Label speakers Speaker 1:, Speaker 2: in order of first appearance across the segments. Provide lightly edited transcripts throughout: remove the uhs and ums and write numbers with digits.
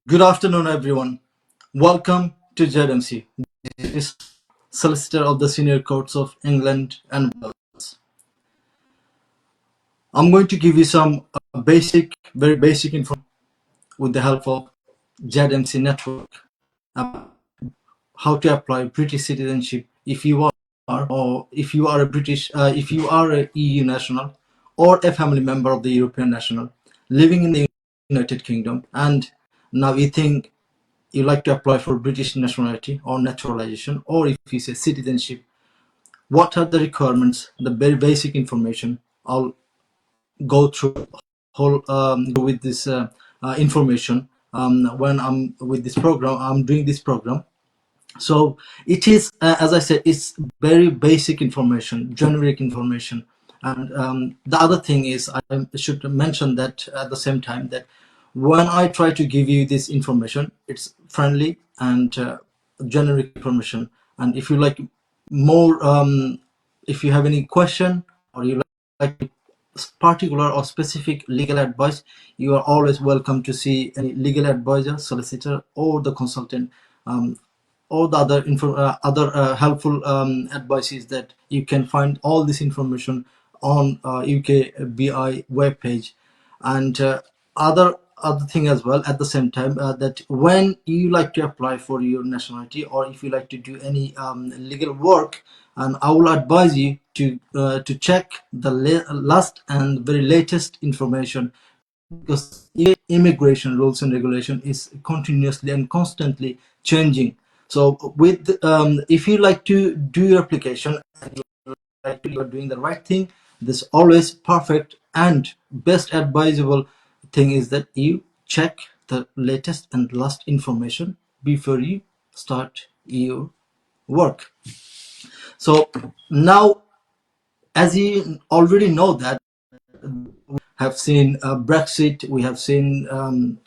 Speaker 1: Good afternoon, everyone. Welcome to ZMC. This is Solicitor of the Senior Courts of England and Wales. I'm going to give you some very basic information with the help of ZMC network about how to apply British citizenship if you are, or if you are a EU national or a family member of the European national living in the United Kingdom, and now you think you like to apply for British nationality or naturalization, or if you say citizenship, what are the requirements, the very basic information. I'll go through whole with this information when I'm with this program. I'm doing this program. So it is, as I said, it's very basic information, generic information. And the other thing is, I should mention that at the same time, that when I try to give you this information, it's friendly and generic information. And if you like more, if you have any question, or you like particular or specific legal advice, you are always welcome to see any legal advisor, solicitor, or the consultant, all the other helpful advices that you can find all this information on UKBI webpage. And other thing as well, at the same time, that when you like to apply for your nationality, or if you like to do any legal work, and I will advise you to check the last and very latest information, because immigration rules and regulation is continuously and constantly changing. So with if you like to do your application and you are doing the right thing, this always perfect and best advisable thing is that you check the latest and last information before you start your work. So now, as you already know, that have seen Brexit, we have seen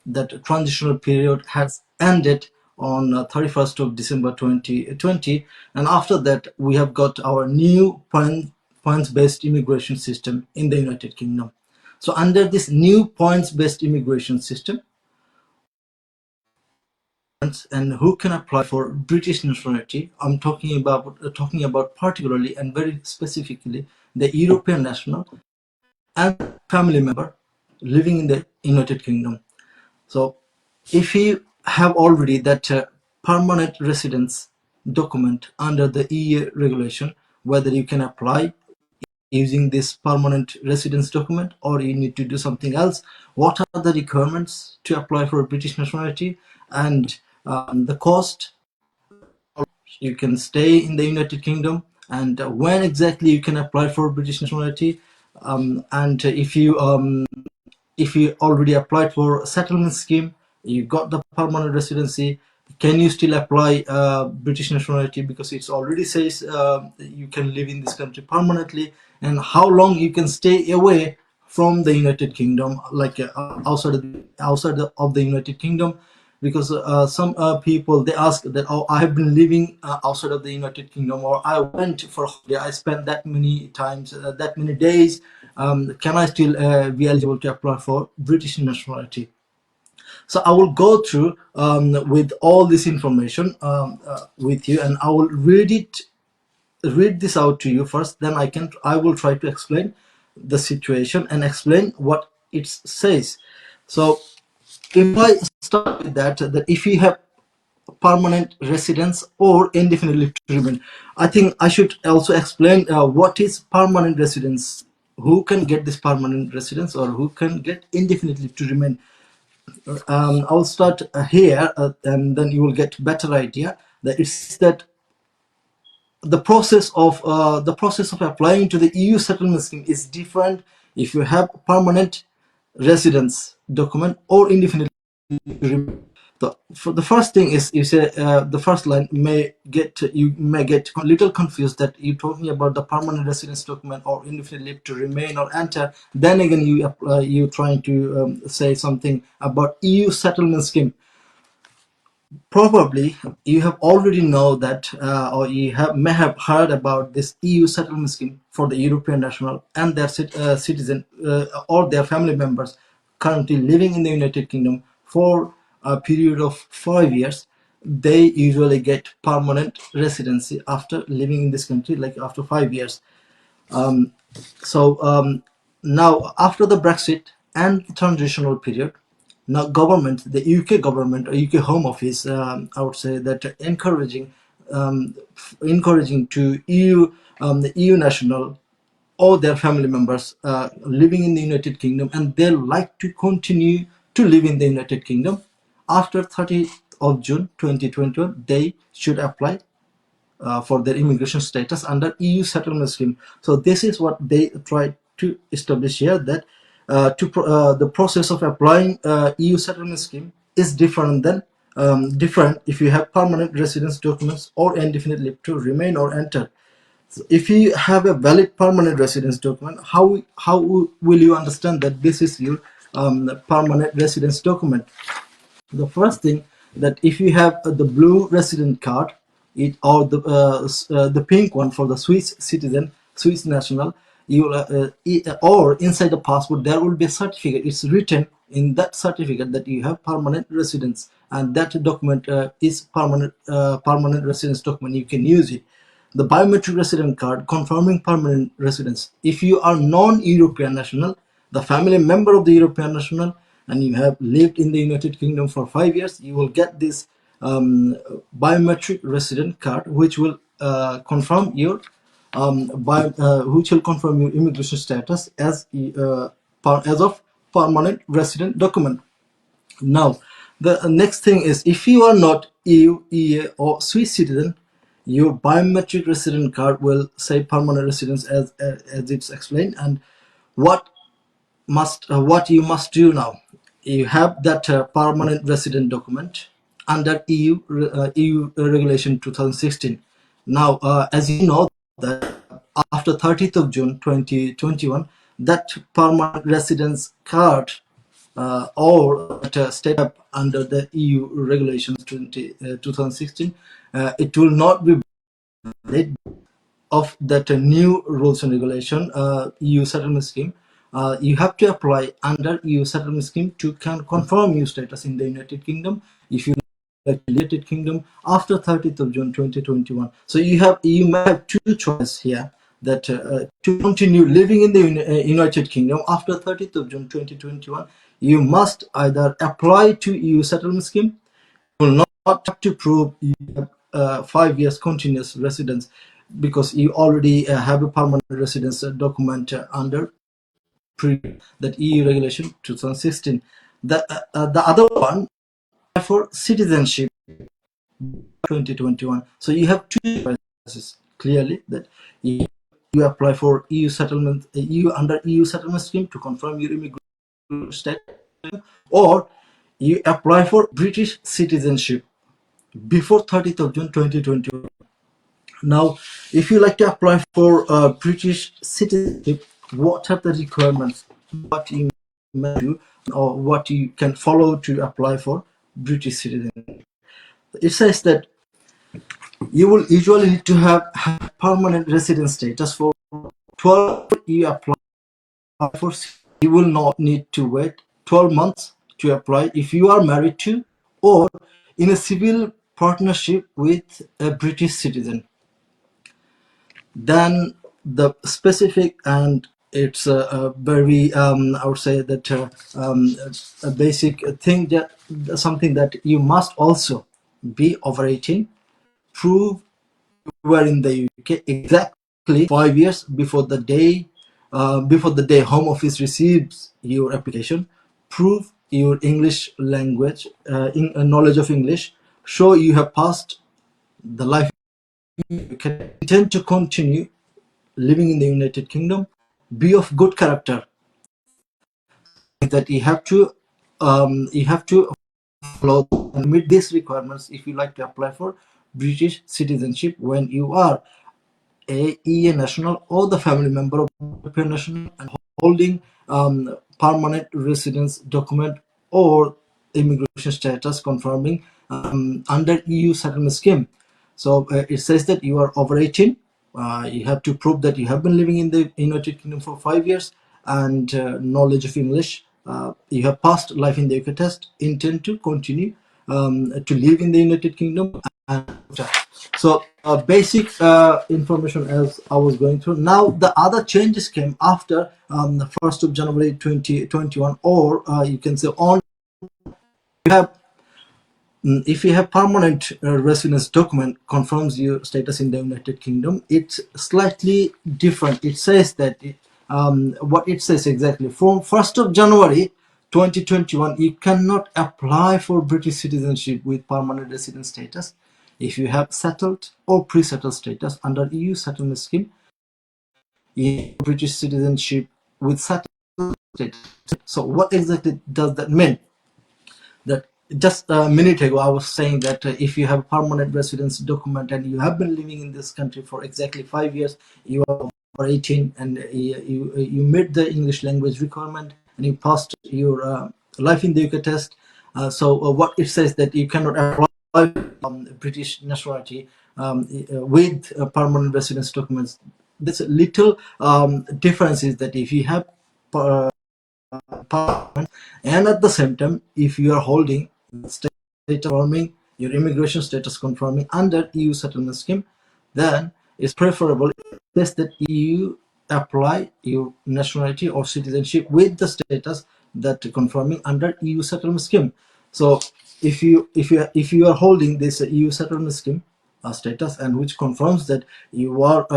Speaker 1: that transitional period has ended on 31st of December 2020, and after that we have got our new points-based immigration system in the United Kingdom. So under this new points-based immigration system, and who can apply for British nationality, I'm talking about particularly and very specifically the European national and family member living in the United Kingdom. So if you have already that permanent residence document under the EEA regulation, whether you can apply using this permanent residence document, or you need to do something else, what are the requirements to apply for a British nationality, and the cost you can stay in the United Kingdom, and when exactly you can apply for British nationality, and if you already applied for a settlement scheme, you got the permanent residency, can you still apply British nationality, because it already says you can live in this country permanently, and how long you can stay away from the United Kingdom, like outside of the United Kingdom, because some people, they ask that, oh, I have been living outside of the United Kingdom, or I went for a holiday, I spent that many times, that many days, can I still be eligible to apply for British nationality? So I will go through with all this information with you, and I will read this out to you first, then I will try to explain the situation and explain what it says. So if I start with that if you have permanent residence or indefinite leave to remain, I think I should also explain what is permanent residence, who can get this permanent residence, or who can get indefinite leave to remain. I'll start here, and then you will get better idea that it's that the process of applying to the EU settlement scheme is different if you have permanent residence document or indefinite. For the first thing is, you say the first line you may get a little confused that you're talking about the permanent residence document or indefinite leave to remain or enter. Then again, you're trying to say something about EU settlement scheme. Probably you have already know that, or may have heard about this EU settlement scheme for the European national and their citizen or their family members currently living in the United Kingdom for a period of 5 years, they usually get permanent residency after living in this country, like after 5 years. Um, so now after the Brexit and the transitional period, now government, the UK government or UK Home Office, I would say that encouraging to the EU national or their family members living in the United Kingdom, and they like to continue to live in the United Kingdom after 30th of June 2021, they should apply for their immigration status under EU settlement scheme. So this is what they try to establish here, that the process of applying EU settlement scheme is different than different if you have permanent residence documents or indefinite leave to remain or enter. So if you have a valid permanent residence document, how will you understand that this is your permanent residence document? The first thing, that if you have the blue resident card, or the pink one for the Swiss citizen, Swiss national, you or inside the passport there will be a certificate. It's written in that certificate that you have permanent residence, and that document is permanent residence document. You can use it. The biometric resident card confirming permanent residence. If you are non-European national, the family member of the European national, and you have lived in the United Kingdom for 5 years, you will get this biometric resident card, which will confirm your immigration status as of permanent resident document. Now, the next thing is, if you are not EU, EEA, or Swiss citizen, your biometric resident card will say permanent residence as it's explained. And what what you must do now, you have that permanent resident document under EU regulation 2016. Now, as you know, that after 30th of June 2021, that permanent residence card or step up under the EU regulations 2016, it will not be valid of that new rules and regulation, EU settlement scheme. You have to apply under EU settlement scheme to confirm your status in the United Kingdom if you like the United Kingdom after 30th of June 2021. So you may have two choices here, that to continue living in the United Kingdom after 30th of June 2021, you must either apply to EU settlement scheme. You will not have to prove you have 5 years continuous residence, because you already have a permanent residence document under that EU regulation 2016. The other one for citizenship 2021. So you have two choices clearly, that you apply for EU settlement, under EU settlement scheme to confirm your immigration status, or you apply for British citizenship before 30th of June 2021. Now, if you like to apply for British citizenship, what are the requirements? What you may do, or what you can follow to apply for British citizenship? It says that you will usually need to have permanent residence status for 12. You apply for, you will not need to wait 12 months to apply if you are married to or in a civil partnership with a British citizen. Then the specific, and it's a very I would say that a basic thing, that something that you must also be over 18, prove you were in the UK exactly 5 years before the day Home Office receives your application. Prove your English language, knowledge of English, show you have passed the life. You can intend to continue living in the United Kingdom, be of good character. That you have to follow and meet these requirements if you like to apply for British citizenship when you are a EEA national or the family member of European national and holding permanent residence document or immigration status confirming under EU settlement scheme. So it says that you are over 18. You have to prove that you have been living in the United Kingdom for 5 years, and knowledge of English you have passed life in the UK test, intend to continue to live in the United Kingdom. And so basic information as I was going through. Now the other changes came after the 1st of January 2021, or you can say on. You have if you have permanent residence document confirms your status in the United Kingdom, it's slightly different. It says that what it says exactly, from 1st of January 2021, you cannot apply for British citizenship with permanent residence status if you have settled or pre-settled status under EU settlement scheme. You have British citizenship with settled status. So what exactly does that mean? That just a minute ago I was saying that if you have a permanent residence document and you have been living in this country for exactly 5 years, you are over 18 and you met the English language requirement and you passed your life in the UK test. So what it says that you cannot apply British nationality with permanent residence documents. There's a little difference is that if you have parliament, and at the same time if you are holding state confirming your immigration status confirming under EU settlement scheme, then it's preferable that you apply your nationality or citizenship with the status that confirming under EU settlement scheme. So if you are holding this EU settlement scheme status, and which confirms that you are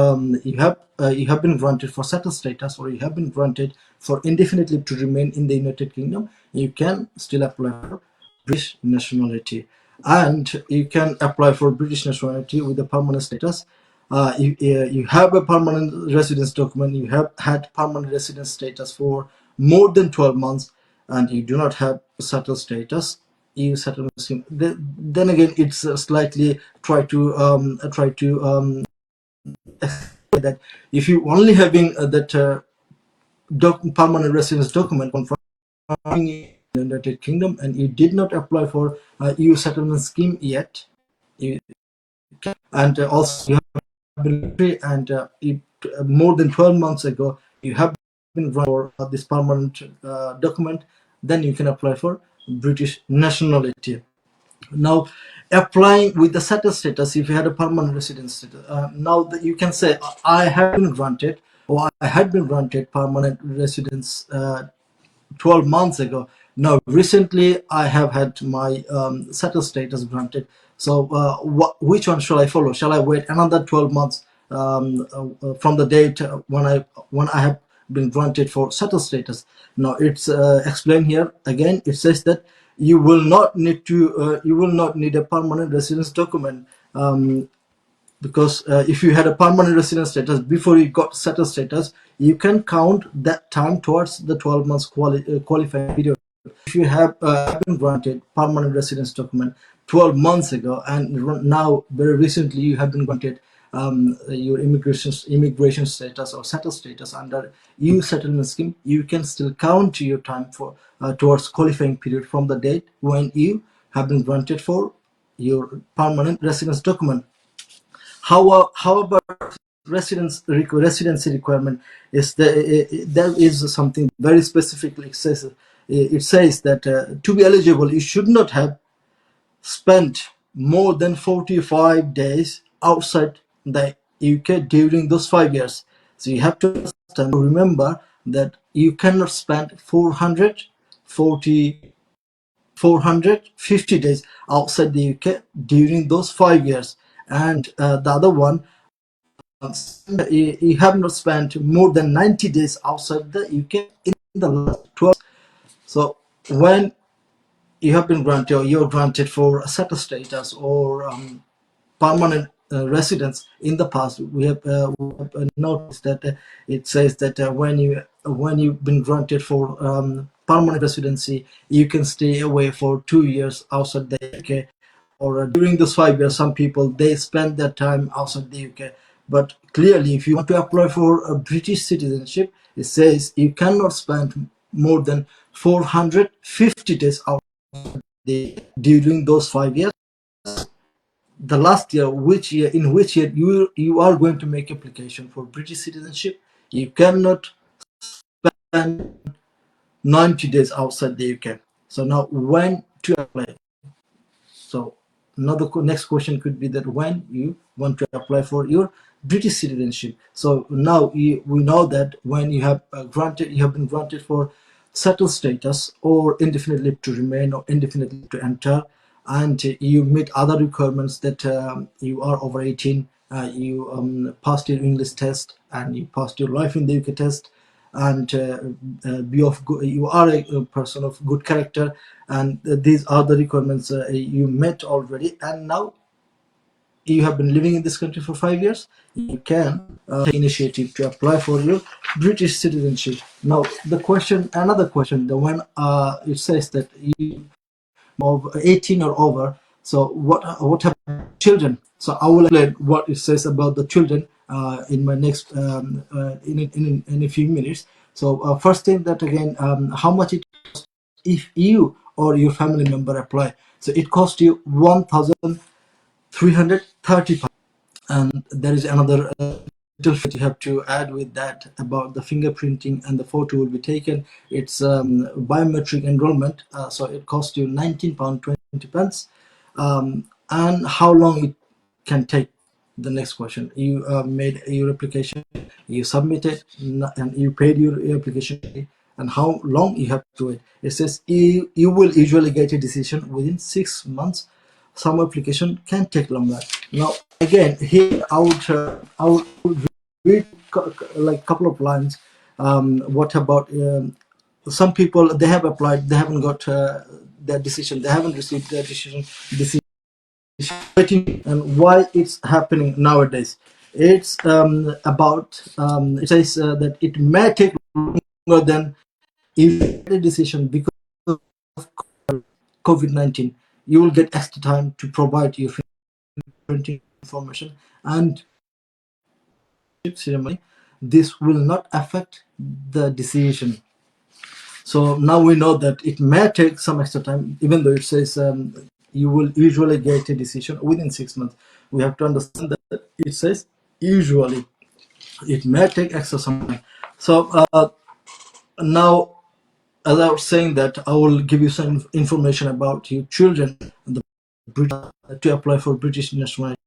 Speaker 1: you have been granted for settled status, or you have been granted for indefinite leave to remain in the United Kingdom, you can still apply for British nationality. And you can apply for British nationality with a permanent status. You have a permanent residence document, you have had permanent residence status for more than 12 months, and you do not have settled status, EU settlement scheme. Then again, it's slightly try to that if you only having that permanent residence document confirming in the United Kingdom and you did not apply for EU settlement scheme yet, and also you have been and more than 12 months ago you have been run for this permanent document, then you can apply for British nationality. Now, applying with the settled status, if you had a permanent residence status, now that you can say I have been granted, or I had been granted permanent residence 12 months ago. Now recently I have had my settled status granted. So which one shall I follow? Shall I wait another 12 months from the date when I have been granted for settled status? Now it's explained here again. It says that you will not need a permanent residence document, because if you had a permanent residence status before you got settled status, you can count that time towards the 12 months qualifying period. If you have been granted permanent residence document 12 months ago, and now very recently you have been granted your immigration status or settled status under EU settlement scheme, you can still count your time for towards qualifying period from the date when you have been granted for your permanent residence document. However, residency requirement is there is something very specifically it says that to be eligible you should not have spent more than 45 days outside the UK during those 5 years. So you have to understand, remember that you cannot spend 450 days outside the UK during those 5 years. And the other one, you have not spent more than 90 days outside the UK in the last 12. So when you have been granted, or you're granted for a settled status or permanent residence in the past, we have noticed that it says that when you've been granted for permanent residency, you can stay away for 2 years outside the UK, or during those 5 years some people they spend their time outside the UK. But clearly if you want to apply for a British citizenship, it says you cannot spend more than 450 days outside during those 5 years. The last year, in which year you are going to make application for British citizenship, you cannot spend 90 days outside the UK. So now when to apply? So another next question could be that when you want to apply for your British citizenship. So now we know that when you have you have been granted for settled status or indefinite leave to remain or indefinite leave to enter, and you meet other requirements that you are over 18, you passed your English test and you passed your life in the UK test, and you are a person of good character, and these are the requirements you met already, and now you have been living in this country for 5 years, you can take initiative to apply for your British citizenship. Now another question, the one it says that you of 18 or over. So what about children? So I will explain what it says about the children in my next in a few minutes. So first thing that again, how much it costs if you or your family member apply. So it costs you 1,330 pounds. And there is another little fee you have to add with that about the fingerprinting, and the photo will be taken. It's biometric enrollment, so it costs you £19.20. And how long it can take? The next question, you made your application, you submitted, and you paid your application fee, and how long you have to wait. It says you will usually get a decision within 6 months. Some application can take longer. Now again, here I would read like couple of lines. What about some people, they have applied, they haven't got their decision, they haven't received their decision waiting, and why it's happening nowadays. It's about it says that it may take longer than if you get a decision because of COVID-19. You will get extra time to provide your printing information and ceremony. This will not affect the decision. So now we know that it may take some extra time, even though it says you will usually get a decision within 6 months. We have to understand that it says usually. It may take extra some time. So now, as I was saying, that I will give you some information about your children and the to apply for British nationality.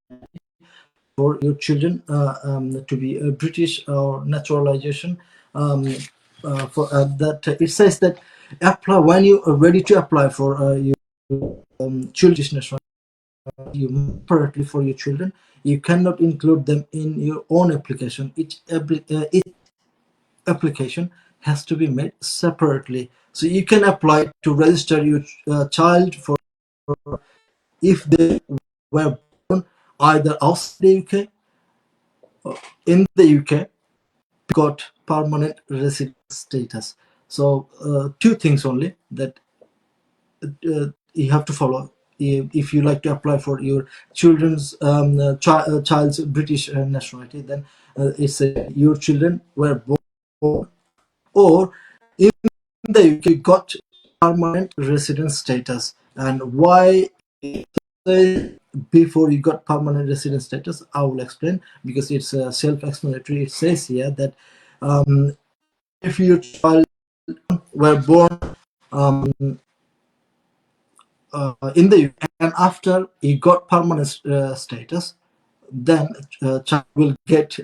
Speaker 1: For your children to be British or naturalization, for that it says that apply when you are ready to apply for your children's nationality. You separately for your children. You cannot include them in your own application. Each application has to be made separately. So you can apply to register your child for if they were born either outside the UK or in the UK, got permanent resident status. So two things only that you have to follow if you like to apply for your children's child's British nationality. Then it's your children were born or in the UK got permanent resident status. And why before you got permanent resident status, I will explain, because it's self-explanatory. It says here that if your child were born um, in the UK and after he got permanent status, then child will get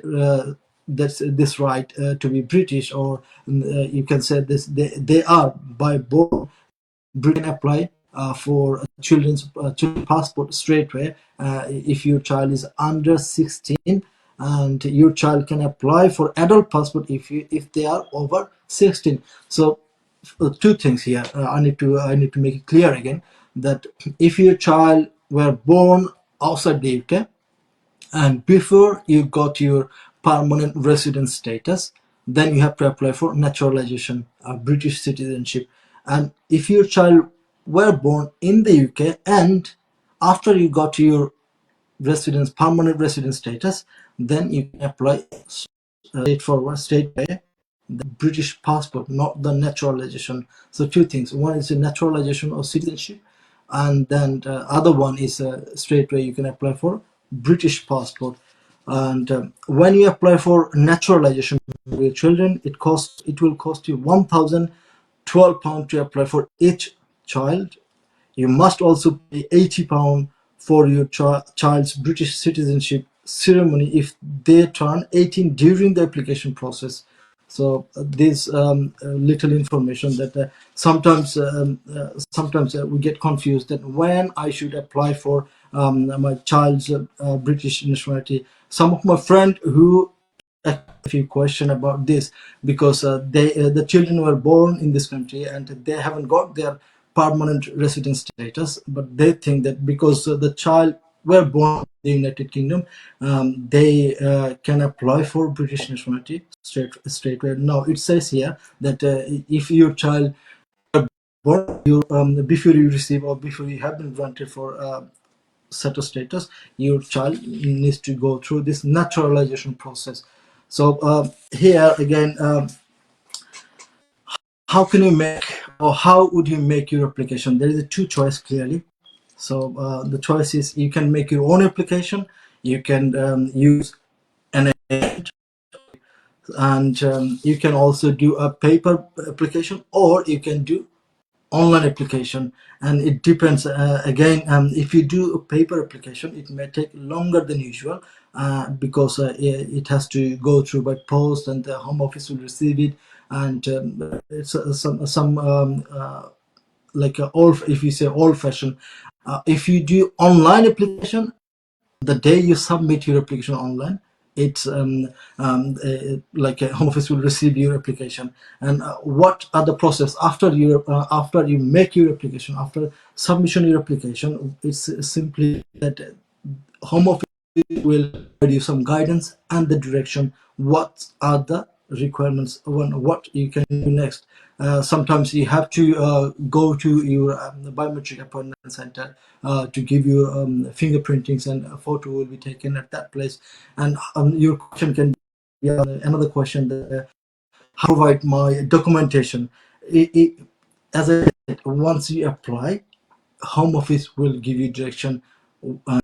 Speaker 1: this right to be British, or you can say this they are by born Britain. Apply for children's passport straight away if your child is under 16, and your child can apply for adult passport if they are over 16. So two things here I need to make it clear again, that if your child were born outside the UK and before you got your permanent resident status, then you have to apply for naturalization, British citizenship. And if your child were born in the UK and after you got your permanent resident status, then you can apply straightforward straight away the British passport, not the naturalization. So two things: one is a naturalization or citizenship, and then the other one is straight away you can apply for British passport. And when you apply for naturalization with children, it will cost you £12 to apply for each child. You must also pay £80 for your child's British citizenship ceremony if they turn 18 during the application process. So this little information that sometimes we get confused that when I should apply for my child's British nationality. Some of my friends who a few question about this because the children were born in this country and they haven't got their permanent residence status, but they think that because the child were born in the United Kingdom, they can apply for British nationality straight away. Now it says here that if your child born before you receive or before you have been granted for settled status, your child needs to go through this naturalization process. So here again, how can you make, or how would you make your application? There is a two choice clearly. So the choice is you can make your own application, you can use an agent, and you can also do a paper application, or you can do online application. And it depends again, if you do a paper application it may take longer than usual because it has to go through by post and the home office will receive it, and it's some like old, if you say old fashioned. If you do online application, the day you submit your application online, it's like a home office will receive your application. And what are the process after you make your application, after submission your application? It's simply that home office will provide you some guidance and the direction what are the requirements, what you can do next. Sometimes you have to go to your biometric appointment center to give your fingerprintings, and a photo will be taken at that place. And your question can be another question that how to provide my documentation. As I said, once you apply, home office will give you direction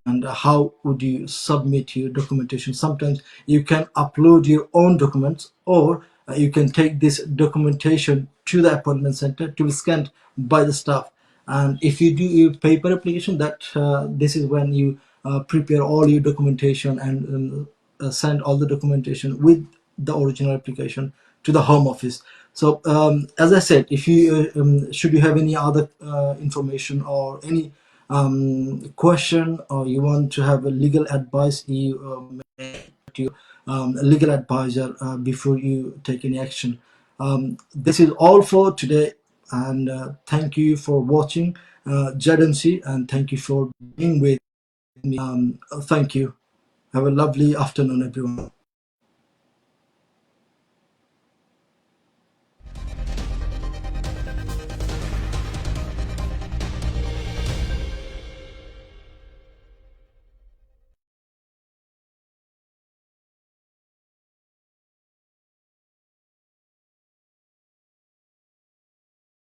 Speaker 1: and how would you submit your documentation. Sometimes you can upload your own documents, or you can take this documentation to the appointment center to be scanned by the staff. And if you do your paper application, that this is when you prepare all your documentation and send all the documentation with the original application to the home office. So as I said, if you should you have any other information or any question, or you want to have a legal advice, you may to a legal advisor before you take any action. This is all for today, and thank you for watching ZMC, and thank you for being with me. Thank you. Have a lovely afternoon, everyone.